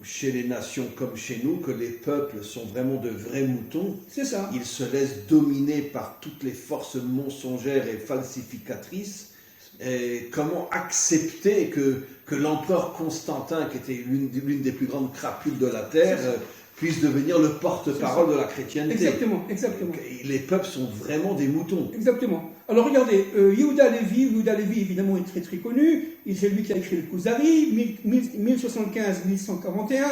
chez les nations comme chez nous, que les peuples sont vraiment de vrais moutons. C'est ça. Ils se laissent dominer par toutes les forces mensongères et falsificatrices. Et comment accepter que l'empereur Constantin, qui était l'une des plus grandes crapules de la terre, puisse devenir le porte-parole de la chrétienté. Exactement. Les peuples sont vraiment des moutons. Exactement. Alors regardez, Yehuda Lévi évidemment est très très connu, c'est lui qui a écrit le Kuzari, 1075-1141,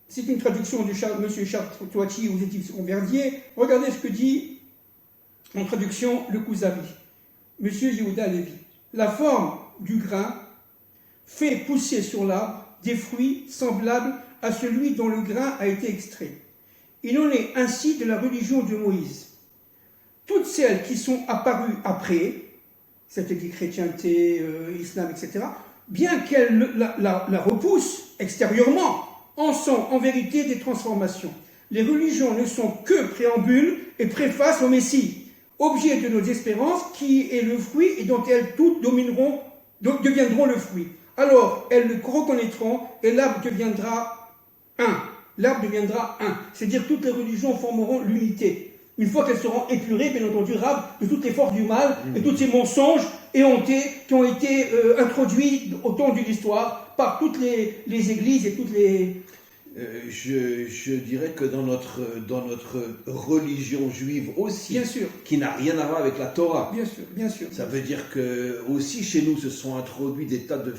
c'est une traduction de M. Charles Toiti aux éditions Verdier. Regardez ce que dit en traduction le Kuzari. M. Yehuda Lévi, la forme du grain fait pousser sur l'arbre des fruits semblables à celui dont le grain a été extrait. Il en est ainsi de la religion de Moïse. Toutes celles qui sont apparues après, c'est-à-dire chrétienté, islam, etc., bien qu'elles la repoussent extérieurement, en sont en vérité des transformations. Les religions ne sont que préambules et préfaces au Messie, objet de nos espérances qui est le fruit et dont elles toutes deviendront le fruit. Alors, elles le reconnaîtront et l'arbre deviendra un. L'arbre deviendra un. C'est-à-dire toutes les religions formeront l'unité. Une fois qu'elles seront épurées, bien entendu, de toutes les forces du mal et tous ces mensonges qui ont été introduits au temps de l'histoire par toutes les églises et toutes les... Je dirais que dans notre religion juive aussi, bien sûr, qui n'a rien à voir avec la Torah. Bien sûr. Ça veut dire que aussi chez nous se sont introduits des tas de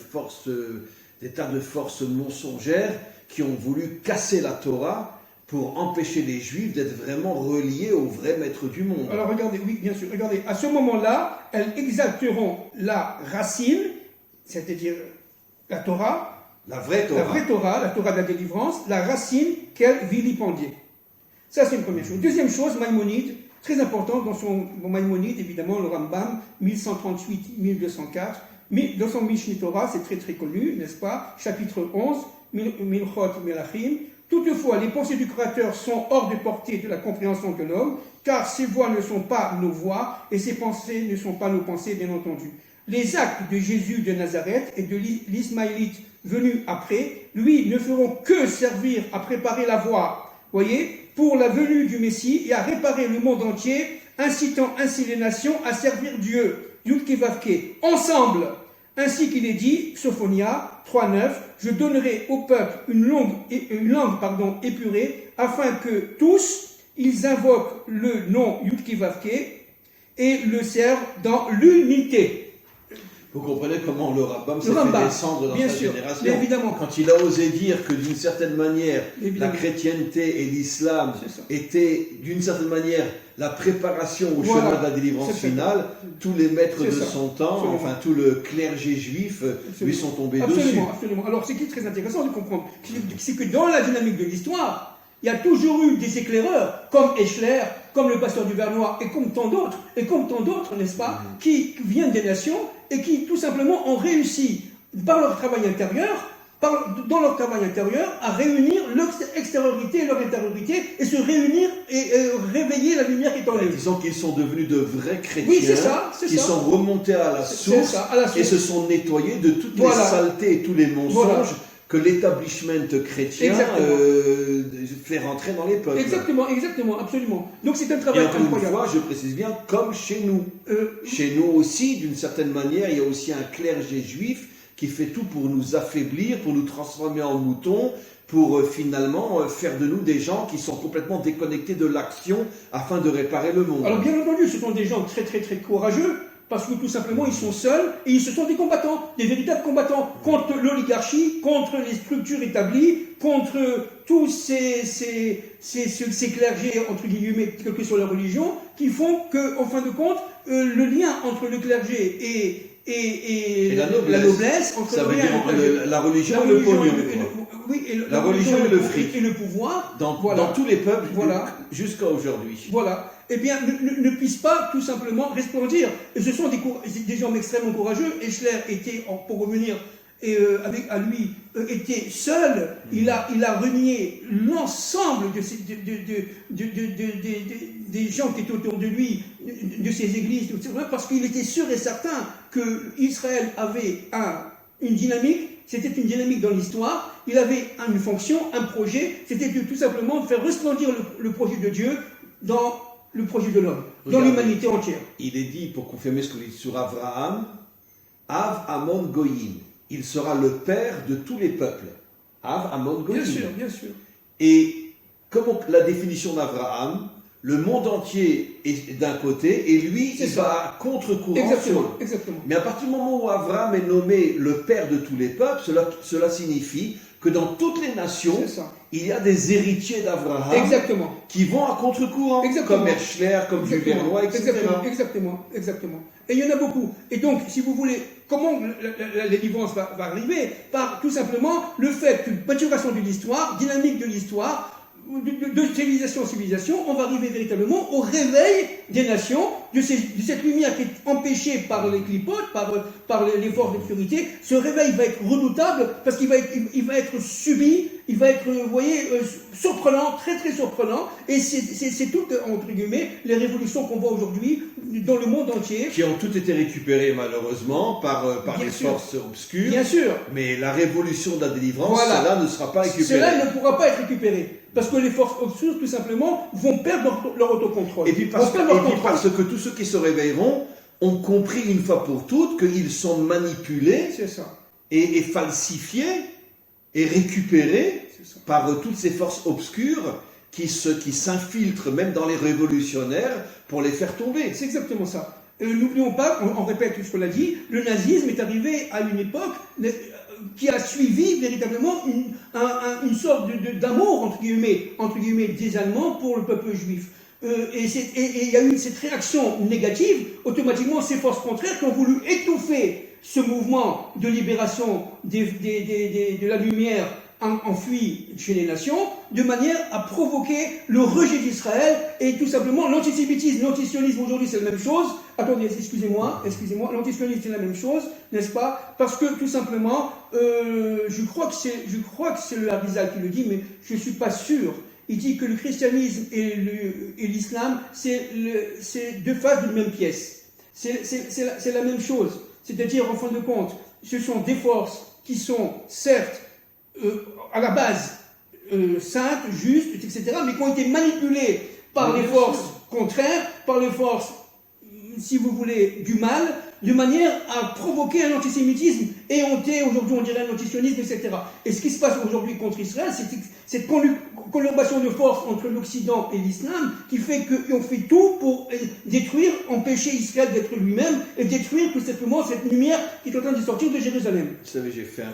forces mensongères qui ont voulu casser la Torah pour empêcher les Juifs d'être vraiment reliés au vrai maître du monde. Alors regardez, oui, bien sûr, regardez, à ce moment-là, elles exalteront la racine, c'est-à-dire la Torah, la vraie Torah, la Torah de la délivrance, la racine qu'elle vilipendiait. Ça, c'est une première chose. Deuxième chose, Maïmonide, très important dans son Maïmonide, évidemment, le Rambam, 1138-1204, dans son Mishneh Torah, c'est très très connu, n'est-ce pas? Chapitre 11, Milchot Melachim. Toutefois, les pensées du Créateur sont hors de portée de la compréhension de l'homme, car ses voix ne sont pas nos voix et ses pensées ne sont pas nos pensées, bien entendu. Les actes de Jésus de Nazareth et de l'Ismaélite venu après, lui, ne feront que servir à préparer la voie, voyez, pour la venue du Messie et à réparer le monde entier, incitant ainsi les nations à servir Dieu, Yudke Vavke, ensemble. Ainsi qu'il est dit, Sophonia 3.9, je donnerai au peuple une langue épurée, afin que tous, ils invoquent le nom Yudke Vavke et le servent dans l'unité. Vous comprenez comment le Rambam s'est fait descendre dans sa génération. Évidemment. Quand il a osé dire que d'une certaine manière, la chrétienté et l'islam étaient d'une certaine manière la préparation au chemin de la délivrance finale, tous les maîtres de son temps, enfin tout le clergé juif, lui sont tombés dessus. Absolument. Alors ce qui est très intéressant de comprendre, c'est que dans la dynamique de l'histoire, il y a toujours eu des éclaireurs, comme Eschler, comme le pasteur du Vernois, et comme tant d'autres, n'est-ce pas, qui viennent des nations et qui, tout simplement, ont réussi, par leur travail intérieur, à réunir leur extériorité et leur intériorité, et se réunir et réveiller la lumière qui est en eux. Disons qu'ils sont devenus de vrais chrétiens, oui, c'est ça. Sont remontés à la source, et se sont nettoyés de toutes les saletés et tous les mensonges que l'établissement chrétien fait rentrer dans les peuples. Exactement, absolument. Donc c'est un travail incroyable. Une fois, je précise bien, comme chez nous. Chez nous aussi, d'une certaine manière, il y a aussi un clergé juif qui fait tout pour nous affaiblir, pour nous transformer en moutons, pour finalement faire de nous des gens qui sont complètement déconnectés de l'action afin de réparer le monde. Alors bien entendu, ce sont des gens très très très courageux, parce que tout simplement ils sont seuls et ce sont des combattants, des véritables combattants contre l'oligarchie, contre les structures établies, contre tous ces clergés, entre guillemets, quelle que soit leur religion, qui font que, en fin de compte, le lien entre le clergé et la noblesse, entre ça veut dire la religion et le pognon. La religion et le fric. Et le pouvoir. Dans tous les peuples, jusqu'à aujourd'hui. Voilà. Eh bien, ne puissent pas tout simplement resplendir. Et ce sont des hommes extrêmement courageux. Eschler était, pour revenir à lui, était seul. Il a renié l'ensemble des gens qui étaient autour de lui, de ses églises, parce qu'il était sûr et certain que Israël avait une dynamique. c'était une dynamique dans l'histoire, il avait une fonction, un projet, c'était tout simplement de faire resplendir le projet de Dieu dans le projet de l'homme, dans l'humanité entière. Il est dit, pour confirmer ce que dit sur Abraham, Av Amon Goyim, il sera le père de tous les peuples. Av Amon Goyim. Bien sûr, bien sûr. Et comme la définition d'Abraham, le monde entier est d'un côté et lui, il va à contre-courant. Exactement, exactement. Mais à partir du moment où Abraham est nommé le père de tous les peuples, cela signifie que dans toutes les nations, il y a des héritiers d'Abraham qui vont à contre-courant, comme Herschler, comme Jules Vernois, etc. Exactement. Et il y en a beaucoup. Et donc, si vous voulez, comment la délivrance va arriver? Par tout simplement le fait qu'une maturation de l'histoire, dynamique de l'histoire, de civilisation en civilisation, on va arriver véritablement au réveil des nations, de cette lumière qui est empêchée par les clipotes, par les forces d'obscurité. Ce réveil va être redoutable parce qu'il va être subi, il va être, vous voyez, surprenant, très très surprenant. Et c'est toutes, entre guillemets, les révolutions qu'on voit aujourd'hui dans le monde entier. Qui ont toutes été récupérées malheureusement par les forces obscures. Bien sûr. Mais la révolution de la délivrance, cela ne sera pas récupéré. Cela ne pourra pas être récupéré. Parce que les forces obscures, tout simplement, vont perdre leur autocontrôle. Et puis parce que tous ceux qui se réveilleront ont compris une fois pour toutes qu'ils sont manipulés et falsifiés et récupérés par toutes ces forces obscures qui s'infiltrent même dans les révolutionnaires pour les faire tomber. C'est exactement ça. N'oublions pas, on répète ce qu'on a dit, le nazisme est arrivé à une époque qui a suivi véritablement une sorte d'amour, entre guillemets, des Allemands pour le peuple juif. Et il y a eu cette réaction négative, automatiquement ces forces contraires qui ont voulu étouffer ce mouvement de libération de la lumière enfui chez les nations, de manière à provoquer le rejet d'Israël et tout simplement l'antisémitisme. L'antisionisme aujourd'hui c'est la même chose. Attendez, excusez-moi, l'antisionisme c'est la même chose, n'est-ce pas? Parce que tout simplement, je crois que c'est le Harizal qui le dit, mais je ne suis pas sûr. Il dit que le christianisme et l'islam, c'est deux faces d'une même pièce. C'est la même chose. C'est-à-dire, en fin de compte, ce sont des forces qui sont certes à la base saintes, justes, etc., mais qui ont été manipulées par les forces contraires, par les forces, si vous voulez, du mal, de manière à provoquer un antisémitisme éhonté, aujourd'hui on dirait un antisionisme, etc. Et ce qui se passe aujourd'hui contre Israël, c'est cette collaboration de force entre l'Occident et l'islam qui fait qu'on fait tout pour détruire, empêcher Israël d'être lui-même et détruire tout simplement cette lumière qui est en train de sortir de Jérusalem. Vous savez, j'ai fait un